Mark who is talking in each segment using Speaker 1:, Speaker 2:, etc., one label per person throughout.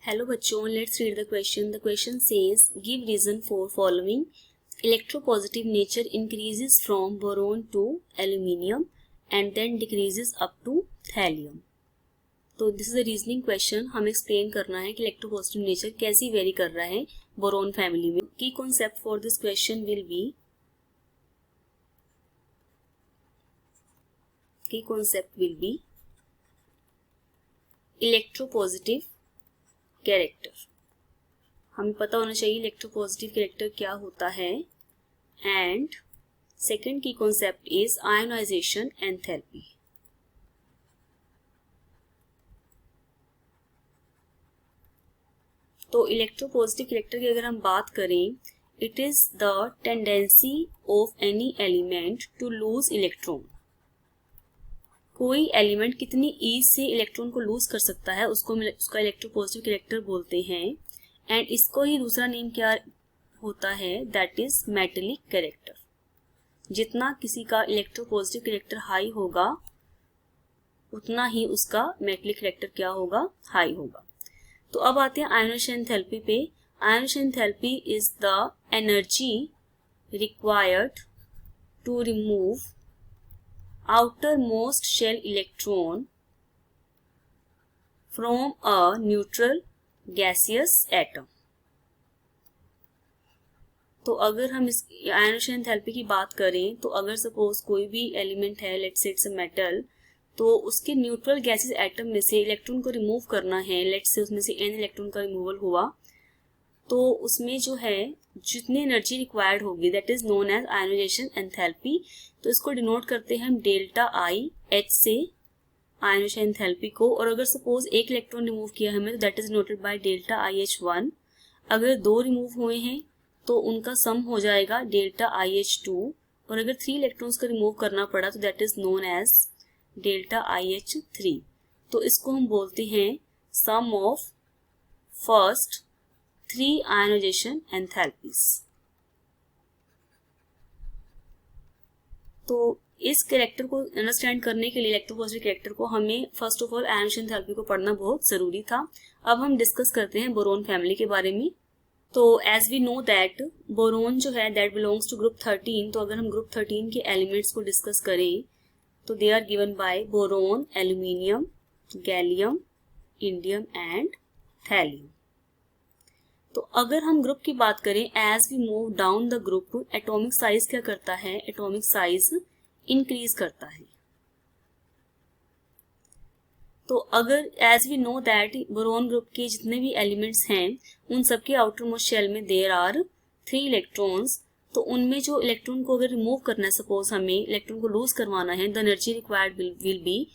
Speaker 1: Hello बच्चों, let's read the question. The question says give reason for following. Electropositive nature increases from boron to aluminium and then decreases up to thallium. तो this is a reasoning question. हमें explain करना है कि electropositive nature कैसी very कर रहा है boron family में. Key concept for this question will be electropositive character. हमें पता होना चाहिए इलेक्ट्रोपॉजिटिव कैरेक्टर क्या होता है. And second key concept is ionization enthalpy. तो इलेक्ट्रोपॉजिटिव कैरेक्टर की अगर हम बात करें, it is the tendency of any element to lose electron. कोई एलिमेंट कितनी ईज से इलेक्ट्रॉन को लूज कर सकता है उसका इलेक्ट्रोपॉजिटिव कैरेक्टर बोलते हैं. एंड इसको ही दूसरा नेम क्या होता है, दैट इज मेटेलिक कैरेक्टर. जितना किसी का इलेक्ट्रोपॉजिटिव कैरेक्टर हाई होगा उतना ही उसका मेटेलिक कैरेक्टर क्या होगा, हाई होगा. तो अब आते हैं आयोनाइजेशन एंथैल्पी पे. Ionization enthalpy is the energy required to remove outermost shell electron from a neutral gaseous atom. तो अगर हम इस आयोनाइजेशन एंथैल्पी की बात करें, तो अगर सपोज कोई भी एलिमेंट है, let's say it's a metal, तो उसके न्यूट्रल गैसेस एटम में से इलेक्ट्रॉन को रिमूव करना है. लेट्स से उसमें से n इलेक्ट्रॉन का रिमूवल हुआ, तो उसमें जो है जितनी एनर्जी रिक्वायर्ड होगी that is known as ionization enthalpy. तो इसको डिनोट करते हैं हम डेल्टा आई एच से आयोनाइजेशन एंथैल्पी को. और अगर सपोज एक इलेक्ट्रॉन रिमूव किया हमें तो that is denoted by delta I H one. अगर दो रिमूव हुए हैं तो उनका सम हो जाएगा डेल्टा आई एच टू. और अगर 3 इलेक्ट्रॉन्स को रिमूव करना पड़ा तो that is known as delta I H three. तो इसको हम बोलते हैं sum of first 3 ionization enthalpies. तो इस कैरेक्टर को अंडरस्टैंड करने के लिए इलेक्ट्रोपॉजिटिव कैरेक्टर को हमें first of all ionisation enthalpy को पढ़ना बहुत जरूरी था. अब हम डिस्कस करते हैं बोरोन फैमिली के बारे में. तो as we know that boron जो है दैट बिलोंग्स टू ग्रुप 13. तो अगर हम ग्रुप 13 के एलिमेंट्स को डिस्कस करें तो they are given by boron, aluminium, gallium, indium and thallium. तो अगर हम ग्रुप की बात करें, as we move down the group, atomic size क्या करता है, एटॉमिक साइज इंक्रीज करता है. तो अगर as we know that boron group के जितने भी एलिमेंट्स हैं उन सबके आउटर मोस्ट शेल में देयर आर 3 इलेक्ट्रॉन्स. तो उनमें जो इलेक्ट्रॉन को अगर रिमूव करना है, सपोज हमें इलेक्ट्रॉन को लूज करवाना है, the energy required will be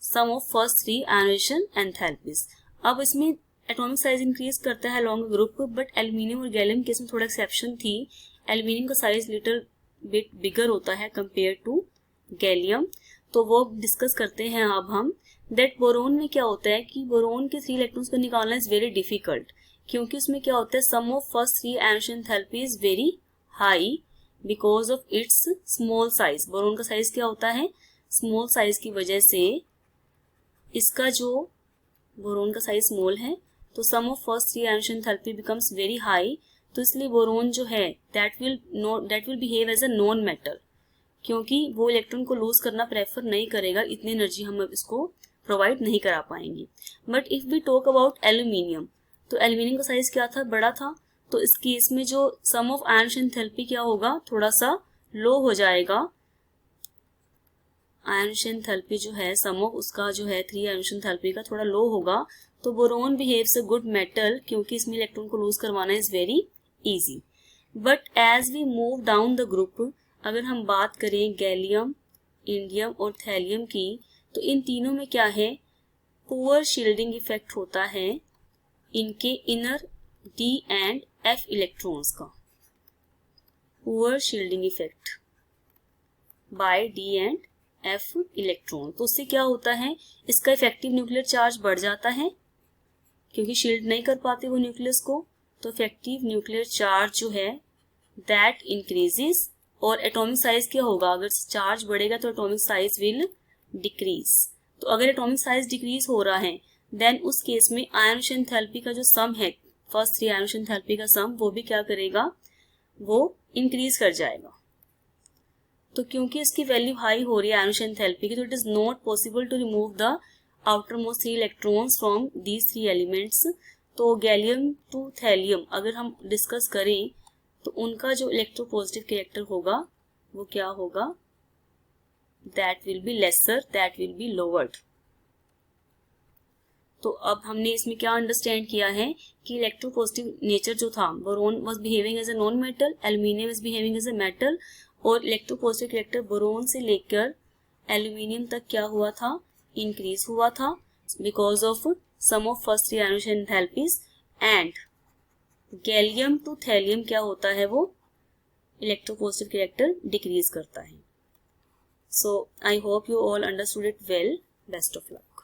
Speaker 1: sum of first 3 ionization enthalpies. अब इसमें एटॉमिक साइज इंक्रीज करता है अलॉन्ग ग्रुप, बट एल्यूमिनियम और गैलियम केस में थोड़ा एक्सेप्शन थी. एल्यूमिनियम का साइज लिटिल बिट बिगर होता है कंपेयर टू गैलियम. तो वो डिस्कस करते हैं अब हम. दैट बोरोन में क्या होता है कि बोरोन के 3 इलेक्ट्रॉन्स को निकालना इज वेरी डिफिकल्ट, क्योंकि उसमें क्या होता है sum of first 3 ionisation enthalpy is very high because of its small size. Boron का साइज क्या होता है, स्मॉल साइज की वजह से इसका जो बोरोन का साइज स्मॉल है तो sum of first 3 ionisation enthalpy becomes very high. तो इसलिए बोरोन जो है that will behave as a non metal, क्योंकि वो इलेक्ट्रॉन को लूज करना प्रेफर नहीं करेगा. इतनी एनर्जी हम इसको प्रोवाइड नहीं करा पाएंगे. But if we talk about aluminium, तो एल्यूमिनियम का साइज क्या था, बड़ा था. तो इस केस में जो सम ऑफ आयोनाइजेशन एंथैल्पी क्या होगा, थोड़ा सा लो हो जाएगा. आयोनाइजेशन एंथैल्पी जो है सम ऑफ उसका जो है 3 आयोनाइजेशन एंथैल्पी का थोड़ा लो होगा. तो boron behaves a good metal, क्योंकि इसमें इलेक्ट्रॉन को लूज करवाना is very easy. But as we move down the group, अगर हम बात करें गैलियम, इंडियम और थैलियम की, तो इन तीनों में क्या है, पुअर शील्डिंग इफेक्ट होता है इनके inner D and F electrons का. Poor shielding effect by D and F electron. तो उससे क्या होता है, इसका इफेक्टिव न्यूक्लियर चार्ज बढ़ जाता है क्योंकि शील्ड नहीं कर पाते वो न्यूक्लियस को. तो इफेक्टिव न्यूक्लियर चार्ज जो है दैट इंक्रीजेस. और एटॉमिक साइज क्या होगा, अगर चार्ज बढ़ेगा तो एटॉमिक साइज विल डिक्रीज. तो अगर एटॉमिक साइज डिक्रीज हो रहा है देन उस केस में आयनोशन एंथैल्पी का जो सम है, फर्स्ट 3 आयनोशन एंथैल्पी का सम, वो भी क्या करेगा, वो इंक्रीज कर जाएगा। तो क्योंकि इसकी वैल्यू हाई हो रही है आयनोशन एंथैल्पी की, तो it is not possible to remove the outermost 3 electrons from these 3 elements. तो गैलियम टू थैलियम अगर हम डिस्कस करें तो उनका जो इलेक्ट्रोपॉजिटिव कैरेक्टर होगा वो क्या होगा, that will be lesser, that will be lowered. तो अब हमने इसमें क्या अंडरस्टैंड किया है कि इलेक्ट्रोपॉजिटिव नेचर जो था, boron was behaving as a non metal, aluminium is behaving as a metal, और इलेक्ट्रोपॉजिटिव कैरेक्टर बोरोन से लेकर एल्यूमिनियम तक क्या हुआ था, इंक्रीज हुआ था because of sum of first 3 ionisation enthalpies. And gallium to thallium क्या होता है, वो इलेक्ट्रोपॉजिटिव कैरेक्टर डिक्रीज करता है। So I hope you all understood it well. Best of luck.